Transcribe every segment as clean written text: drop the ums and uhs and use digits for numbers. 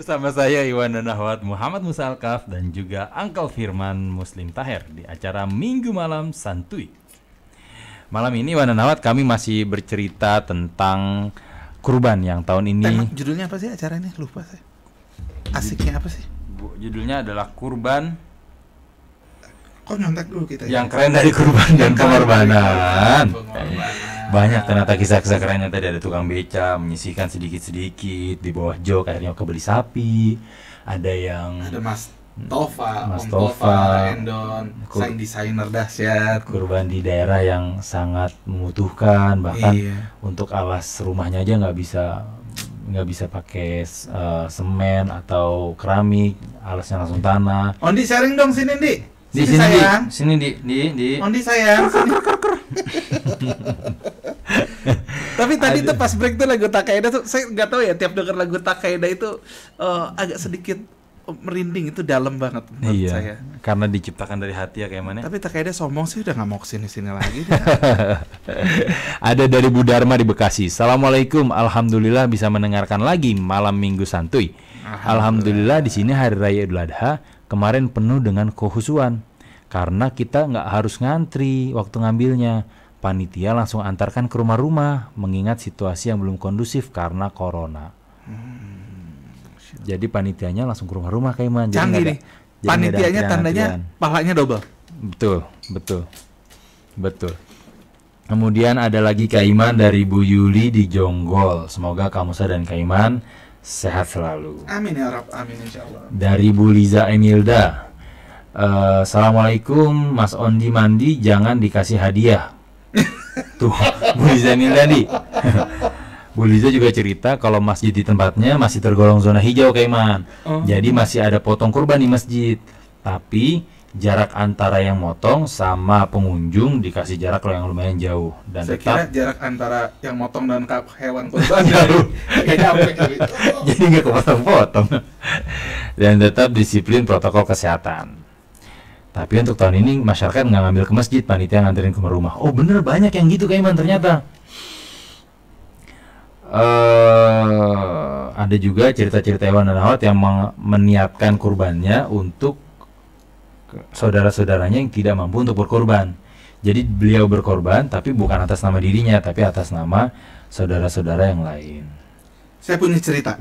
Bersama saya Iwan dan Ahwat Muhammad Musa Alkaf dan juga Uncle Firman Muslim Taher di acara Minggu Malam Santuy. Malam ini Iwan dan Ahwat kami masih bercerita tentang kurban yang tahun ini. Judulnya apa sih acara ini? Lupa saya. Asiknya apa sih? Judulnya adalah kurban. Kok nyontek dulu kita yang keren dari kurban dan pengorbanan. Banyak ternyata kisah-kisah kerennya. Tadi ada tukang beca menyisihkan sedikit-sedikit di bawah jok, akhirnya kebeli sapi. Ada yang Mas Tova, Mas Om Tova, Endon, sang desainer dahsyat. kurban di daerah yang sangat membutuhkan, bahkan untuk alas rumahnya aja nggak bisa pakai semen atau keramik, alasnya langsung tanah. Ondi sharing dong sini Di. Di sini sayang. Sini di. Ondi sayang. Tapi tadi tuh pas break tuh lagu Takeda tuh saya nggak tahu ya, tiap denger lagu Takeda itu agak sedikit merinding, itu dalam banget menurut saya. Karena diciptakan dari hati ya kayak mana. Tapi Takeda sombong sih, udah nggak mau kesini lagi. Ada dari Bu Dharma di Bekasi. Assalamualaikum, alhamdulillah bisa mendengarkan lagi malam Minggu Santuy. Alhamdulillah di sini hari raya Idul Adha kemarin penuh dengan kehusuan karena kita nggak harus ngantri waktu ngambilnya. Panitia langsung antarkan ke rumah-rumah mengingat situasi yang belum kondusif karena corona. Jadi panitianya langsung ke rumah-rumah kayak man. Canggih nih. Panitianya tandanya pahalanya double. Betul. Kemudian ada lagi Kaiman dari Bu Yuli di Jonggol. Semoga Kamusa dan Kaiman sehat selalu. Amin ya Rabb, amin insyaallah. Dari Bu Liza Emilda. Assalamualaikum Mas Ondi mandi jangan dikasih hadiah. Tuh Bu Liza Emilda nih. Bu Liza juga cerita kalau masjid di tempatnya masih tergolong zona hijau Kaiman. Jadi masih ada potong kurban di masjid. Tapi jarak antara yang motong sama pengunjung dikasih jarak yang lumayan jauh. Dan saya tetap kira jarak antara yang motong dan hewan kurban jauh. Jadi nggak kepotong-potong. Dan tetap disiplin protokol kesehatan. Tapi untuk tahun ini masyarakat nggak ngambil ke masjid, panitia nganterin ke rumah. Oh bener, banyak yang gitu Kaiman ternyata. Ada juga cerita-cerita Iwan dan Ahwat yang meniatkan kurbannya untuk saudara-saudaranya yang tidak mampu untuk berkorban. Jadi beliau berkorban tapi bukan atas nama dirinya, tapi atas nama saudara-saudara yang lain. Saya punya cerita.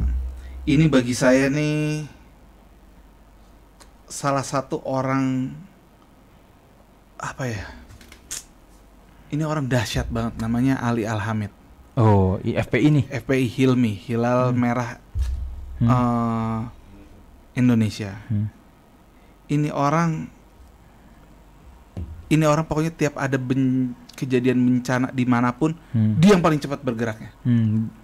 Ini bagi saya nih salah satu orang, apa ya? Ini orang dahsyat banget, namanya Ali Alhamid. Oh, FPI nih. FPI Hilmi, Hilal Merah Indonesia. Ini orang pokoknya tiap ada kejadian bencana dimanapun, dia yang paling cepat bergeraknya.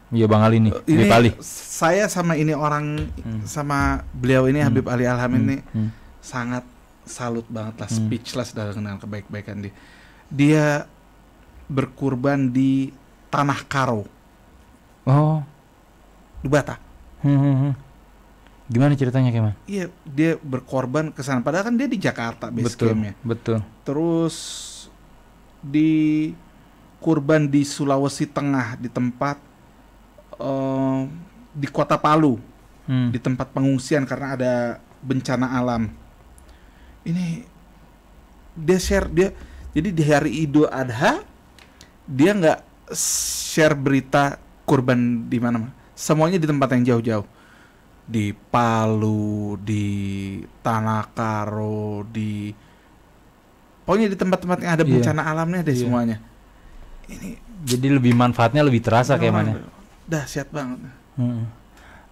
Iya Bang Ali nih, ini Ali. Saya sama ini orang sama beliau ini Habib Ali Alhamid ini sangat salut banget lah, speechless dengan kebaik-baikan dia. Dia berkurban di Tanah Karo. Oh, di Batak. Gimana ceritanya Kaiman? Iya, dia berkorban ke sana. Padahal kan dia di Jakarta base campnya. Betul. Terus di kurban di Sulawesi Tengah di tempat di Kota Palu, di tempat pengungsian karena ada bencana alam. Ini dia share jadi di hari Idul Adha dia nggak share berita kurban di mana-mana, semuanya di tempat yang jauh-jauh, di Palu, di Tanah Karo, pokoknya di tempat-tempat yang ada bencana alamnya deh semuanya. Ini jadi lebih manfaatnya lebih terasa kayak mana? Dahsyat banget.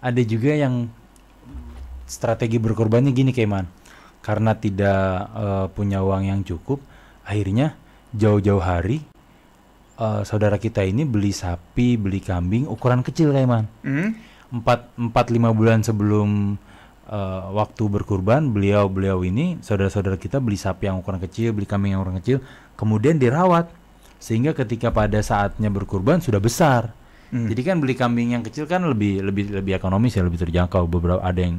Ada juga yang strategi berkorbannya gini Kaiman, karena tidak punya uang yang cukup, akhirnya jauh-jauh hari saudara kita ini beli sapi, beli kambing ukuran kecil Kaiman. 4-5 bulan sebelum waktu berkurban, beliau ini saudara-saudara kita beli sapi yang ukuran kecil, beli kambing yang ukuran kecil, kemudian dirawat sehingga ketika pada saatnya berkurban sudah besar. Jadi kan beli kambing yang kecil kan lebih ekonomis ya, lebih terjangkau.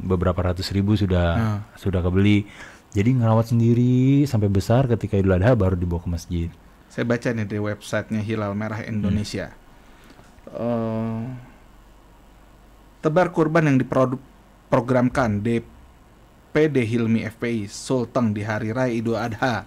Beberapa ratus ribu sudah kebeli. Jadi ngerawat sendiri sampai besar, ketika Idul Adha baru dibawa ke masjid. Saya baca nih di websitenya Hilal Merah Indonesia. Tebar kurban yang programkan DPD Hilmi FPI Sulteng di Hari Raya Idul Adha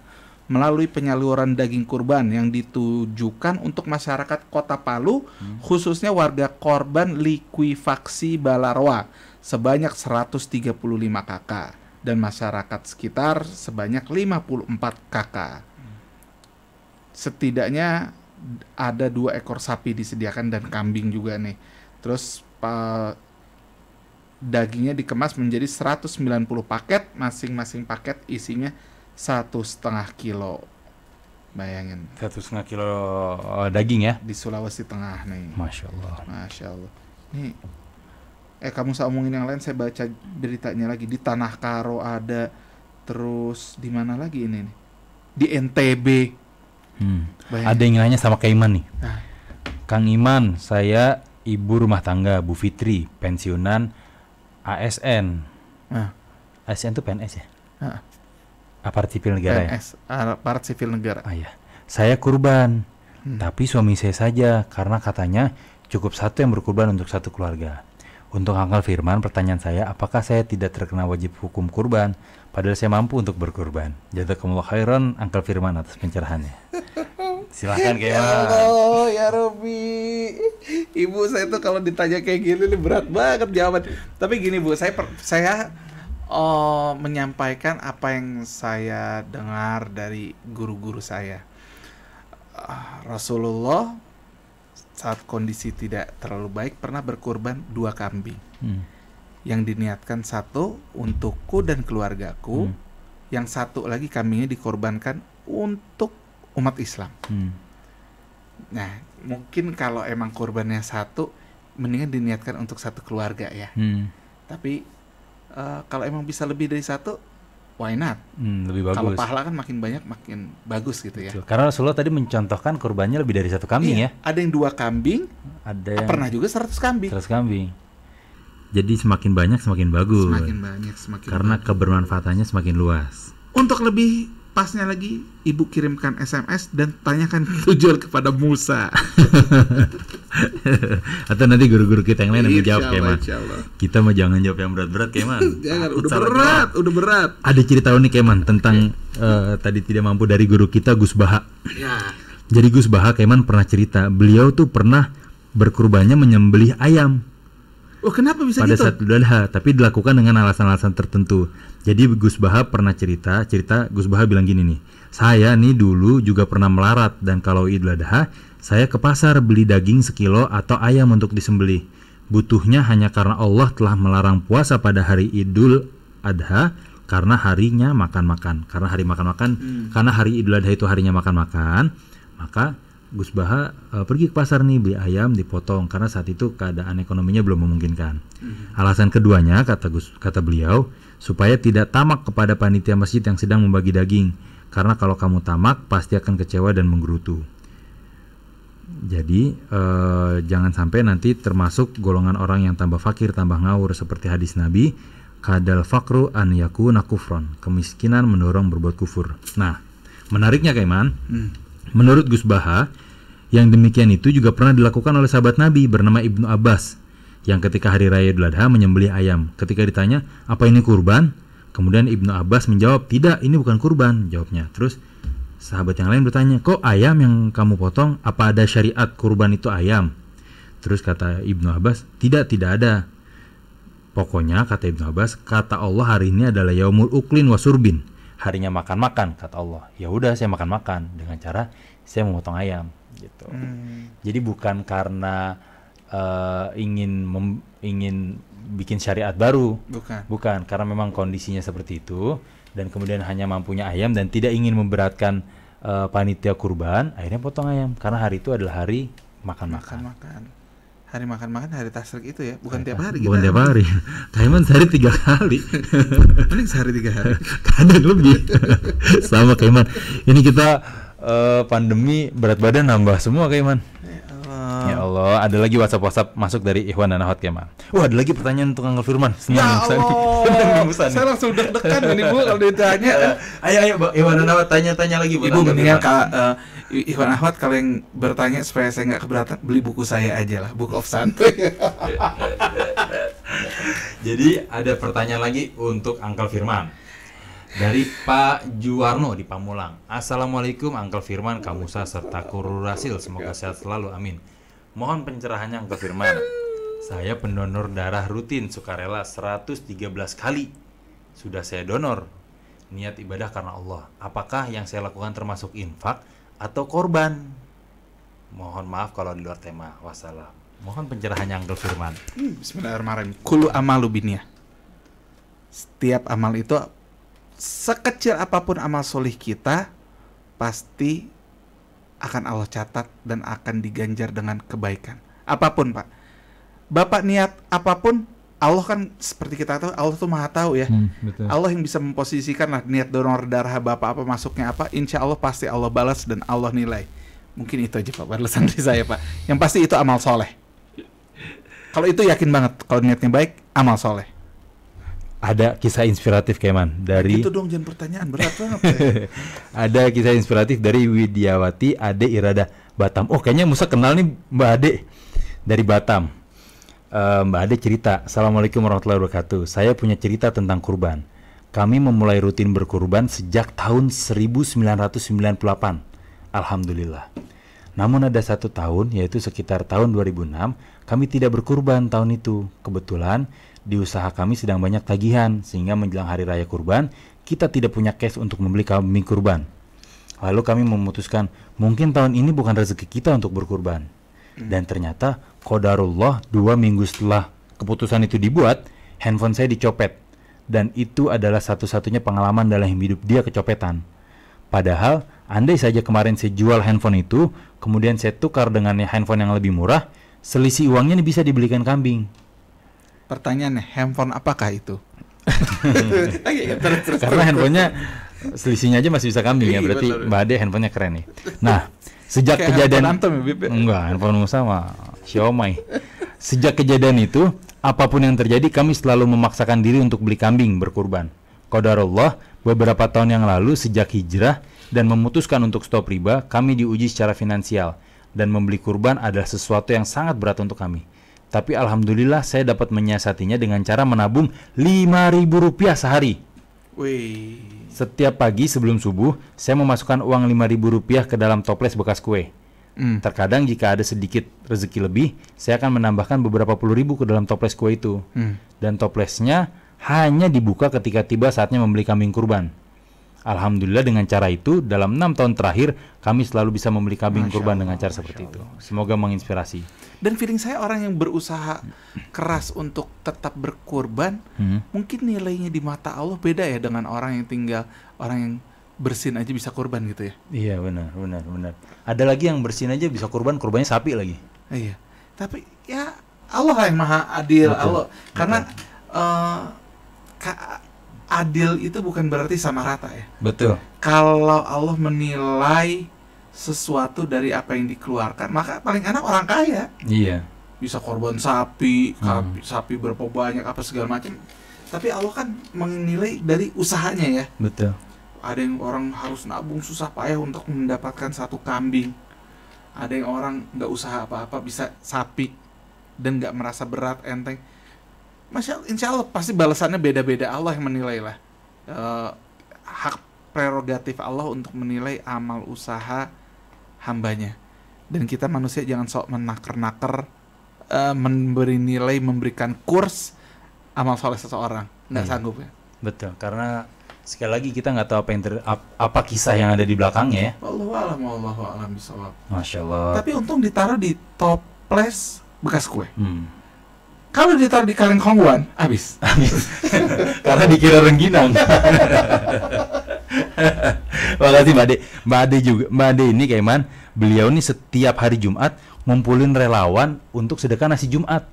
melalui penyaluran daging kurban yang ditujukan untuk masyarakat Kota Palu, khususnya warga korban likuifaksi Balaroa sebanyak 135 KK dan masyarakat sekitar sebanyak 54 KK. Setidaknya ada 2 ekor sapi disediakan dan kambing juga nih. Terus dagingnya dikemas menjadi 190 paket, masing-masing paket isinya 1,5 kilo. Bayangin. 1,5 kilo daging ya? Di Sulawesi Tengah nih. Masya Allah. Masya Allah. Nih, kamu usah omongin yang lain, saya baca beritanya lagi. Di Tanah Karo ada, terus di mana lagi ini nih? Di NTB. Ada yang nanya sama Kang Iman nih. Nah. Kang Iman, saya ibu rumah tangga, Bu Fitri, pensiunan ASN. ASN itu PNS ya? Aparat sipil negara PNS, ya? Aparat sipil negara. Ah, ya. Saya kurban, tapi suami saya saja, karena katanya cukup satu yang berkurban untuk satu keluarga. Untuk Uncle Firman, pertanyaan saya, apakah saya tidak terkena wajib hukum kurban? Padahal saya mampu untuk berkurban. Jazakumullah khairan, Uncle Firman, atas pencerahannya. Silahkan Kang Iman. Ya Allah, ya Rabbi. Ibu saya tuh kalau ditanya kayak gini nih berat banget jawaban. Tapi gini Bu, saya menyampaikan apa yang saya dengar dari guru-guru saya. Rasulullah saat kondisi tidak terlalu baik pernah berkurban 2 kambing. Yang diniatkan 1 untukku dan keluargaku, yang 1 lagi kambingnya dikorbankan untuk umat Islam. Nah, mungkin kalau emang korbannya 1, mendingan diniatkan untuk 1 keluarga ya. Tapi kalau emang bisa lebih dari 1, why not? Lebih bagus. Kalau pahala kan makin banyak makin bagus gitu ya. Betul. Karena Rasulullah tadi mencontohkan kurbannya lebih dari 1 kambing ya. Ada yang 2 kambing, ada yang pernah juga 100 kambing. 100 kambing. Jadi semakin banyak semakin bagus. Semakin banyak semakin karena bagus. Kebermanfaatannya semakin luas. Untuk lebih pasnya lagi, ibu kirimkan SMS dan tanyakan tujuan kepada Musa. Atau nanti guru-guru kita yang lain yang menjawab Kang Iman. Insyaallah. Kita mah jangan jawab yang berat-berat Kang Iman. Jangan, udah berat. Ada cerita unik Kang Iman tentang tadi tidak mampu dari guru kita Gus Baha. Ya. Jadi Gus Baha Kang Iman pernah cerita, beliau tuh pernah berkurbannya menyembelih ayam. Oh, kenapa bisa pada gitu? saat Idul Adha, tapi dilakukan dengan alasan-alasan tertentu. Jadi Gus Baha pernah cerita Gus Baha bilang gini nih, saya nih dulu juga pernah melarat, dan kalau Idul Adha saya ke pasar beli daging sekilo atau ayam untuk disembelih. Butuhnya hanya karena Allah telah melarang puasa pada hari Idul Adha karena harinya makan-makan. Karena hari makan-makan, karena hari Idul Adha itu harinya makan-makan, maka Gus Baha pergi ke pasar nih beli ayam dipotong karena saat itu keadaan ekonominya belum memungkinkan. Alasan keduanya kata beliau supaya tidak tamak kepada panitia masjid yang sedang membagi daging, karena kalau kamu tamak pasti akan kecewa dan menggerutu. Jadi jangan sampai nanti termasuk golongan orang yang tambah fakir tambah ngawur, seperti hadis Nabi, kadal fakru an yakuna kufron, kemiskinan mendorong berbuat kufur. Nah, menariknya Kang Iman, menurut Gus Baha, yang demikian itu juga pernah dilakukan oleh sahabat Nabi bernama Ibnu Abbas, yang ketika hari raya Idul Adha menyembelih ayam. Ketika ditanya, apa ini kurban? Kemudian Ibnu Abbas menjawab, tidak, ini bukan kurban, jawabnya. Terus sahabat yang lain bertanya, kok ayam yang kamu potong? Apa ada syariat kurban itu ayam? Terus kata Ibnu Abbas, tidak ada. Pokoknya kata Ibnu Abbas, kata Allah hari ini adalah yaumul uklin wasurbin, harinya makan-makan, kata Allah. Ya udah, saya makan-makan dengan cara saya memotong ayam gitu. Jadi bukan karena ingin bikin syariat baru, bukan, karena memang kondisinya seperti itu, dan kemudian hanya mampunya ayam dan tidak ingin memberatkan panitia kurban, akhirnya potong ayam karena hari itu adalah hari makan-makan. Hari makan-makan, hari tasrik itu ya, bukan tiap hari. Bukan tiap hari. Kaiman sehari 3 kali. Paling sehari 3 hari. Kadang lebih. Sama Kaiman. Ini kita pandemi berat badan nambah semua Kaiman. Ya Allah, ada lagi WhatsApp masuk dari Ikhwan dan Ahwat Kaiman. Wah, ada lagi pertanyaan untuk Uncle Firman. Ya Allah, saya langsung deg-degan nih Bu kalau ditanya. Ayo Ikhwan dan Ahwat tanya lagi Bu. Ibu mendingan Ikhwan Ahwat, kalau yang bertanya supaya saya nggak keberatan, beli buku saya aja lah, Book of Santuy. Jadi ada pertanyaan lagi untuk Uncle Firman dari Pak Juwarno di Pamulang. Assalamualaikum Uncle Firman, Kamusa serta Kuru Rasil, semoga sehat selalu, amin. Mohon pencerahannya Uncle Firman. Saya pendonor darah rutin sukarela 113 kali. Sudah saya donor. Niat ibadah karena Allah. Apakah yang saya lakukan termasuk infak atau korban? Mohon maaf kalau di luar tema. Wassalam. Mohon pencerahannya Uncle Firman. Bismillahirrahmanirrahim. Kullu amalu binniyah. Setiap amal itu, sekecil apapun amal solih kita, pasti akan Allah catat dan akan diganjar dengan kebaikan. Apapun, Pak. Bapak niat apapun, Allah kan seperti kita tahu, Allah tuh maha tahu ya. Betul. Allah yang bisa memposisikan lah niat donor darah Bapak apa masuknya apa, insya Allah pasti Allah balas dan Allah nilai. Mungkin itu aja Pak balasan dari saya Pak. Yang pasti itu amal soleh. Kalau itu yakin banget, kalau niatnya baik, amal soleh. Ada kisah inspiratif Keman dari Itu dong, jangan pertanyaan berat banget ya. Ada kisah inspiratif dari Widiawati Ade Irada Batam. Oh kayaknya Musa kenal nih Mbak Ade dari Batam. Mbak Ade cerita, Assalamualaikum warahmatullahi wabarakatuh. Saya punya cerita tentang kurban. Kami memulai rutin berkurban sejak tahun 1998. Alhamdulillah. Namun ada satu tahun, yaitu sekitar tahun 2006, kami tidak berkurban tahun itu. Kebetulan di usaha kami sedang banyak tagihan, sehingga menjelang hari raya kurban, kita tidak punya cash untuk membeli kambing kurban. Lalu kami memutuskan, mungkin tahun ini bukan rezeki kita untuk berkurban. Dan ternyata qadarullah 2 minggu setelah keputusan itu dibuat, handphone saya dicopet. Dan itu adalah satu-satunya pengalaman dalam hidup dia kecopetan. Padahal andai saja kemarin saya jual handphone itu, kemudian saya tukar dengan handphone yang lebih murah, selisih uangnya ini bisa dibelikan kambing. Pertanyaannya, handphone apakah itu? Karena handphonenya selisihnya aja masih bisa kambing ya, berarti Mbak Ade handphonenya keren nih. Nah, sejak kejadian enggak, handphone sama Xiaomi. Sejak kejadian itu, apapun yang terjadi, kami selalu memaksakan diri untuk beli kambing berkurban. Qadarullah, beberapa tahun yang lalu sejak hijrah dan memutuskan untuk stop riba, kami diuji secara finansial dan membeli kurban adalah sesuatu yang sangat berat untuk kami. Tapi alhamdulillah saya dapat menyiasatinya dengan cara menabung Rp5.000 sehari. Wih. Setiap pagi sebelum subuh, saya memasukkan uang Rp5.000 ke dalam toples bekas kue. Terkadang jika ada sedikit rezeki lebih, saya akan menambahkan beberapa puluh ribu ke dalam toples kue itu. Dan toplesnya hanya dibuka ketika tiba saatnya membeli kambing kurban. Alhamdulillah dengan cara itu, dalam 6 tahun terakhir, kami selalu bisa membeli kambing kurban dengan cara seperti itu. Semoga menginspirasi. Dan feeling saya orang yang berusaha keras untuk tetap berkurban, mungkin nilainya di mata Allah beda ya dengan orang yang bersin aja bisa kurban gitu ya. Iya benar. Ada lagi yang bersin aja bisa kurban, kurbannya sapi lagi. Iya. Tapi ya Allah yang maha adil. Betul. Allah karena adil itu bukan berarti sama rata ya. Betul. Kalau Allah menilai sesuatu dari apa yang dikeluarkan, maka paling enak orang kaya. Iya. Bisa korban sapi, sapi berapa banyak apa segala macam. Tapi Allah kan menilai dari usahanya ya. Betul. Ada yang orang harus nabung susah payah untuk mendapatkan satu kambing. Ada yang orang nggak usaha apa-apa bisa sapi dan nggak merasa berat, enteng. Insya Allah pasti balasannya beda-beda. Allah yang menilai lah. Hak prerogatif Allah untuk menilai amal usaha hambanya. Dan kita manusia jangan sok menaker-naker, memberi nilai, memberikan kurs amal soleh seseorang. Nggak sanggup ya. Betul, karena sekali lagi kita nggak tahu apa kisah yang ada di belakangnya ya. Wallahu a'lam bishawab. Masya Allah. Tapi untung ditaruh di toples bekas kue. Kalau ditaruh di kaleng kongguan, habis. Karena dikira rengginang. Makasih Mbak Ade. Mbak Ade ini kayak man, beliau nih setiap hari Jumat ngumpulin relawan untuk sedekah nasi Jumat.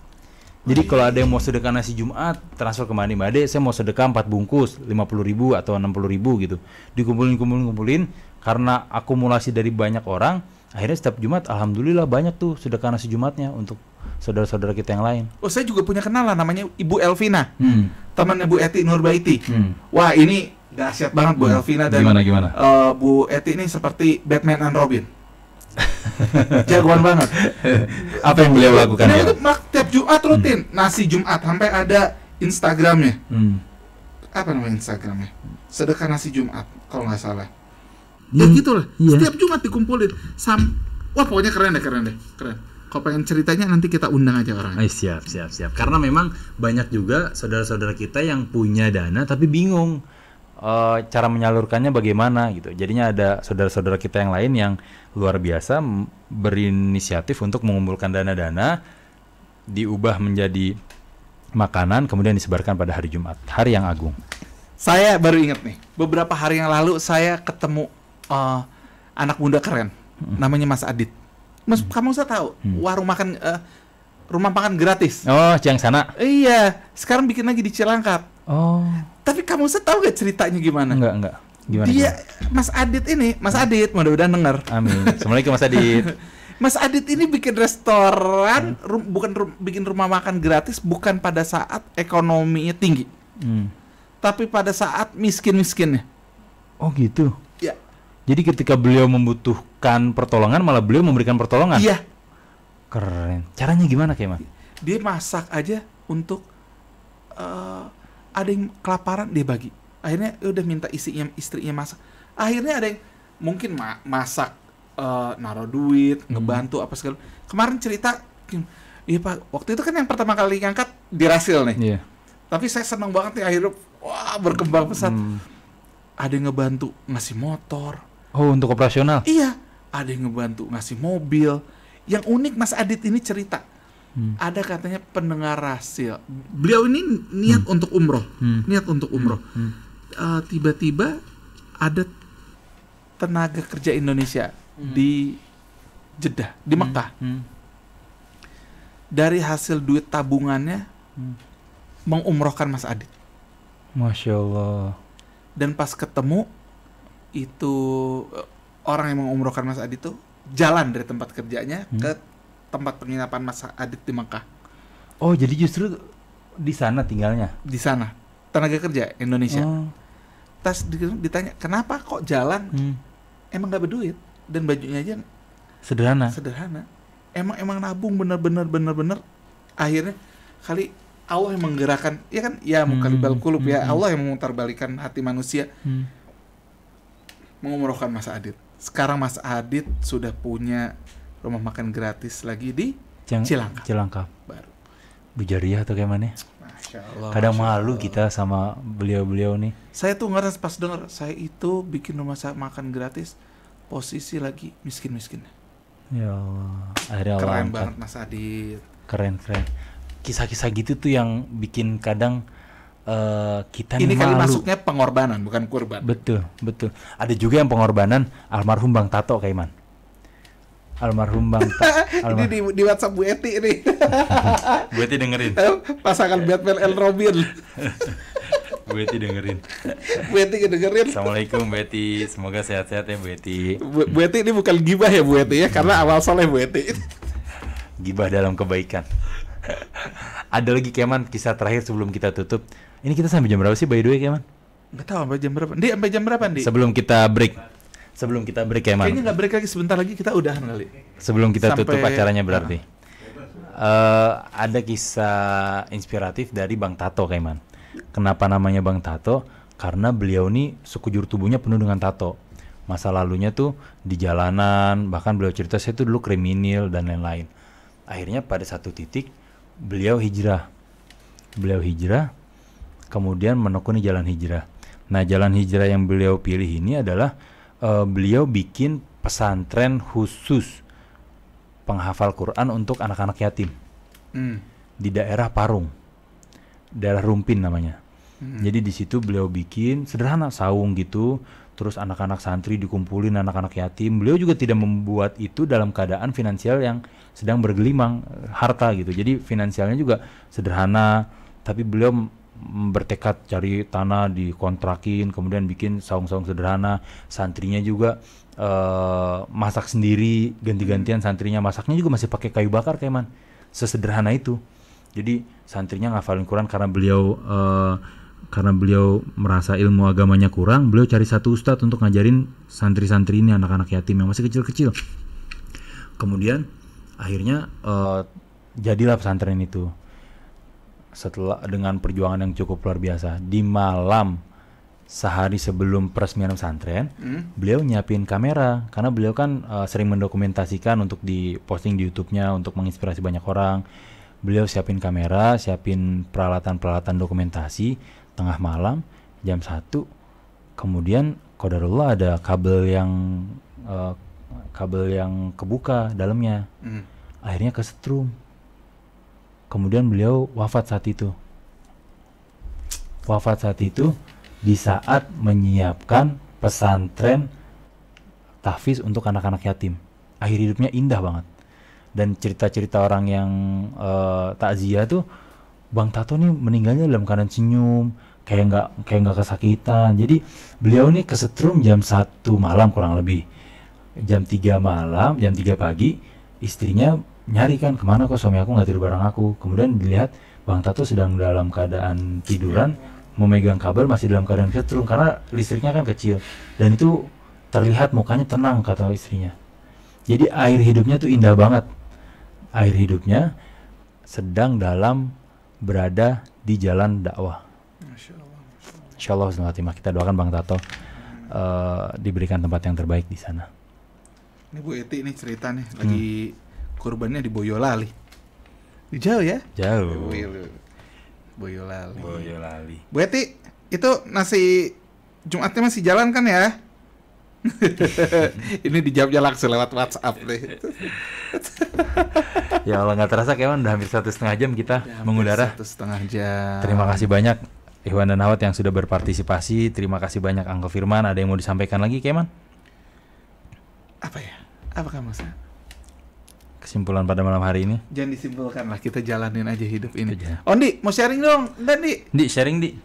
Jadi kalau ada yang mau sedekah nasi Jumat, transfer ke Mbak Ade, saya mau sedekah 4 bungkus, 50.000 atau 60.000 gitu. Dikumpulin, karena akumulasi dari banyak orang, akhirnya setiap Jumat, alhamdulillah banyak tuh sedekah nasi Jumatnya untuk saudara-saudara kita yang lain. Oh, saya juga punya kenalan namanya Ibu Elvina, temannya Bu Eti Nurbaiti. Wah, ini dahsyat banget Bu Elvina dan gimana? Bu Eti ini seperti Batman and Robin. Jagoan banget. Apa yang beliau lakukan Beliau ya? tuh tiap Jumat rutin nasi Jumat, sampai ada Instagramnya. Apa namanya Instagramnya? Sedekah nasi Jumat kalau nggak salah. Ya gitulah. Iya. Setiap Jumat dikumpulin. Wah pokoknya keren deh. Kalau pengen ceritanya nanti kita undang aja orang. Siap. Karena memang banyak juga saudara-saudara kita yang punya dana tapi bingung cara menyalurkannya bagaimana gitu. Jadinya ada saudara-saudara kita yang lain yang luar biasa berinisiatif untuk mengumpulkan dana-dana, diubah menjadi makanan, kemudian disebarkan pada hari Jumat, hari yang agung. Saya baru ingat nih, beberapa hari yang lalu saya ketemu anak muda keren, namanya Mas Adit. Mas, kamu saya tahu warung makan, rumah makan gratis. Oh, Ciang sana. Iya, sekarang bikin lagi di Cilangkap. Oh. Tapi kamu saya tahu gak ceritanya gimana? Enggak. Gimana? Dia, Mas Adit ini, Mas Adit, mudah-mudahan denger. Amin. Assalamualaikum Mas Adit. Mas Adit ini bikin restoran, bikin rumah makan gratis bukan pada saat ekonominya tinggi, tapi pada saat miskin-miskinnya. Oh gitu. Ya. Jadi ketika beliau membutuhkan pertolongan, malah beliau memberikan pertolongan. Iya. Keren. Caranya gimana kayak Mas? Dia masak aja untuk ada yang kelaparan dia bagi. Akhirnya udah minta istrinya masak. Akhirnya ada yang mungkin masak, naruh duit, ngebantu apa segala. Kemarin cerita, iya Pak, waktu itu kan yang pertama kali ngangkat di Rasil nih. Iya. Tapi saya senang banget nih akhirnya, wah berkembang pesat. Ada yang ngebantu ngasih motor. Oh, untuk operasional? Iya. Ada yang ngebantu ngasih mobil. Yang unik Mas Adit ini cerita. Ada katanya pendengar Rasil. Beliau ini niat untuk umroh. Niat untuk umroh. Tiba-tiba ada tenaga kerja Indonesia di Jeddah, di Mekah. Dari hasil duit tabungannya mengumrohkan Mas Adit. Masya Allah. Dan pas ketemu itu orang yang mengumrohkan Mas Adit itu jalan dari tempat kerjanya ke tempat penginapan Mas Adit di Mekah. Oh, jadi justru di sana tinggalnya? Di sana, tenaga kerja Indonesia. Tas ditanya, kenapa kok jalan? Emang gak berduit dan bajunya aja sederhana. Emang nabung bener. Akhirnya kali Allah yang menggerakkan, ya kan? Ya mukalibal qulub, ya Allah yang memutarbalikan hati manusia. Mengumrohkan Mas Adit. Sekarang Mas Adit sudah punya rumah makan gratis lagi di Cilangkap. Baru. Bujariah atau kayak mana? Masya Allah. Kadang malu kita sama beliau-beliau nih. Saya tuh ngeras pas denger, saya itu bikin rumah makan gratis, posisi lagi miskin-miskin. Ya Allah. Akhirnya Allah Keren angkat. banget Mas Adit. Keren. Kisah-kisah gitu tuh yang bikin kadang kita ini kali malu. masuknya pengorbanan bukan kurban. Betul. Ada juga yang pengorbanan almarhum Bang Tato Kaiman. Almarhum Bang Ini di WhatsApp Bu Eti nih. Bu Eti dengerin. Pasangan Batman and Robin. Bu Eti dengerin. Bu Eti dengerin. Assalamualaikum Bu Eti. Semoga sehat-sehat ya Bu Eti. Bu Eti ini bukan gibah ya Bu Eti ya, karena awal soleh Bu Eti. Gibah dalam kebaikan. Ada lagi Keman, kisah terakhir sebelum kita tutup. Ini kita sampai jam berapa sih by the way Keman? Nggak tahu sampai jam berapa. Sampai jam berapa Di? Sebelum kita break Keman. Kayaknya nggak break lagi, sebentar lagi kita udahan kali. Sebelum kita Sampai, tutup acaranya berarti. Ada kisah inspiratif dari Bang Tato Keman. Kenapa namanya Bang Tato? Karena beliau nih sekujur tubuhnya penuh dengan tato. Masa lalunya tuh di jalanan, bahkan beliau cerita saya tuh dulu kriminal dan lain-lain. Akhirnya pada satu titik beliau hijrah, kemudian menekuni jalan hijrah. Nah, jalan hijrah yang beliau pilih ini adalah beliau bikin pesantren khusus penghafal Quran untuk anak-anak yatim di daerah Parung, daerah Rumpin namanya. Jadi di situ beliau bikin sederhana saung gitu, terus anak-anak santri dikumpulin, anak-anak yatim. Beliau juga tidak membuat itu dalam keadaan finansial yang sedang bergelimang harta gitu. Jadi finansialnya juga sederhana, tapi beliau bertekad cari tanah dikontrakin, kemudian bikin saung-saung sederhana. Santrinya juga masak sendiri, ganti-gantian santrinya masaknya juga masih pakai kayu bakar kayak man. Sesederhana itu. Jadi santrinya ngafalin Quran karena beliau merasa ilmu agamanya kurang, beliau cari satu ustadz untuk ngajarin santri-santri ini, anak-anak yatim yang masih kecil-kecil. Kemudian akhirnya jadilah pesantren itu. Setelah dengan perjuangan yang cukup luar biasa, di malam sehari sebelum peresmian pesantren, beliau nyiapin kamera karena beliau kan sering mendokumentasikan untuk diposting di YouTube-nya untuk menginspirasi banyak orang. Beliau siapin kamera, siapin peralatan-peralatan dokumentasi. Tengah malam jam 1, kemudian qadarullah ada kabel yang kebuka dalamnya. Akhirnya kesetrum. Kemudian beliau wafat saat itu. Di saat menyiapkan pesantren tahfiz untuk anak-anak yatim. Akhir hidupnya indah banget. Dan cerita-cerita orang yang takziah tuh, Bang Tato nih meninggalnya dalam keadaan senyum, kayak nggak kesakitan. Jadi beliau nih kesetrum jam 1 malam kurang lebih. Jam 3 pagi, istrinya nyari kan, kemana kok suami aku nggak tidur bareng aku. Kemudian dilihat Bang Tato sedang dalam keadaan tiduran, memegang kabel masih dalam keadaan kesetrum karena listriknya kan kecil. Dan itu terlihat mukanya tenang, kata istrinya. Jadi air hidupnya tuh indah banget. Air hidupnya sedang berada di jalan dakwah. Insya Allah kita doakan Bang Tato diberikan tempat yang terbaik di sana. Ini Bu Eti ini cerita nih, lagi kurbannya di Boyolali. Di jauh ya? Jauh. Boyolali. Bu Eti, itu nasi Jumatnya masih jalan kan ya? Ini dijawabnya langsung lewat WhatsApp deh. Ya Allah, nggak terasa kayak udah hampir 1,5 jam kita mengudara. 1,5 jam. Terima kasih banyak Ikhwan dan Akhwat yang sudah berpartisipasi. Terima kasih banyak Uncle Firman. Ada yang mau disampaikan lagi, Keman? Apa ya? Apa kamu Sa? Kesimpulan pada malam hari ini? Jangan disimpulkan lah, kita jalanin aja hidup ini. Aja. Oh, Di, mau sharing dong. Dan Di sharing Di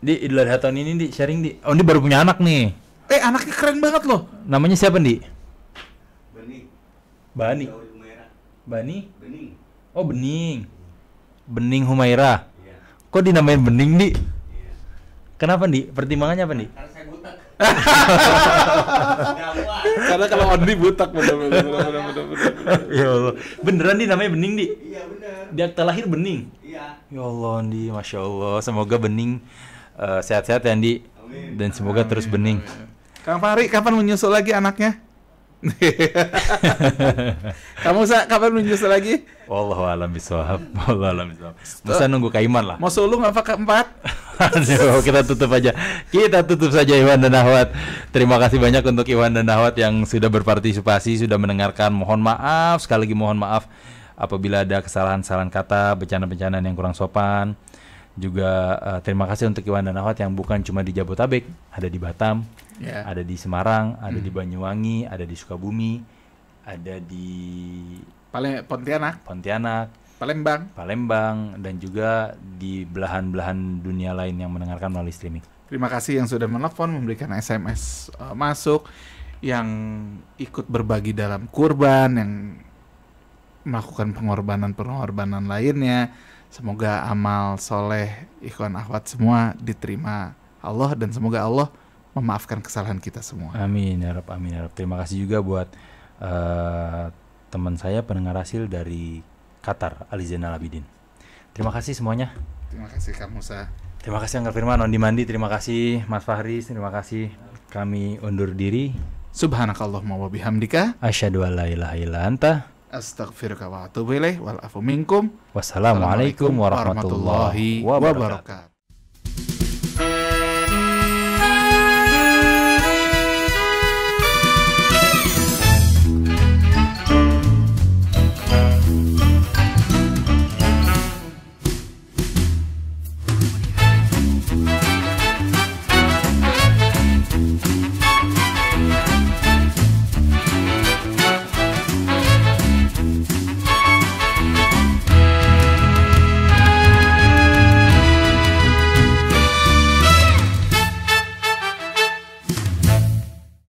Idul Adha tahun ini sharing Di. Oh, Di baru punya anak nih. Anaknya keren banget loh. Namanya siapa, Di? Bani. Bani? Bening. Oh, Bening. Bening Humaira. Iya. Kok dinamain Bening, Di? Iya. Kenapa, Di? Pertimbangannya apa, Di? Karena saya buta. Karena kalau Ondi butak bener. Ya Allah. Beneran, Di, namanya Bening, Di? Iya benar. Di akta lahir Bening? Iya. Ya Allah, Di. Masya Allah. Semoga Bening sehat-sehat ya, Di. Amin. Dan semoga terus bening. Kang Fahri, kapan menyusul lagi anaknya? Kamu kapan menyusul lagi? Wallahu a'lam bishawab. Masa nunggu Kaiman lah. Mau sulung apa keempat? Aduh, kita tutup saja Iwan dan Akhwat. Terima kasih banyak untuk Iwan dan Akhwat yang sudah berpartisipasi, sudah mendengarkan. Mohon maaf, sekali lagi mohon maaf apabila ada kesalahan-kesalahan kata, bencana-bencana yang kurang sopan. Juga terima kasih untuk Iwan dan Akhwat yang bukan cuma di Jabotabek, ada di Batam, ada di Semarang, ada di Banyuwangi, ada di Sukabumi, ada di Pontianak, Palembang, dan juga di belahan-belahan dunia lain yang mendengarkan melalui streaming. Terima kasih yang sudah menelpon, memberikan SMS masuk, yang ikut berbagi dalam kurban, yang melakukan pengorbanan lainnya. Semoga amal soleh ikhwan akhwat semua diterima Allah, dan semoga Allah memaafkan kesalahan kita semua. Amin ya Rabb, amin ya Rabb. Terima kasih juga buat teman saya pendengar hasil dari Qatar, Ali Zainal Abidin. Terima kasih semuanya. Terima kasih kamu Musa. Terima kasih Angga Firman, Ondi Mandi. Terima kasih Mas Fahri. Terima kasih. Kami undur diri. Subhanakallahumma wa bihamdika Asyhadu an la ilaha illa anta astaghfiruka wa atubu ilaik wal afu minkum. Wassalamualaikum warahmatullahi wabarakatuh.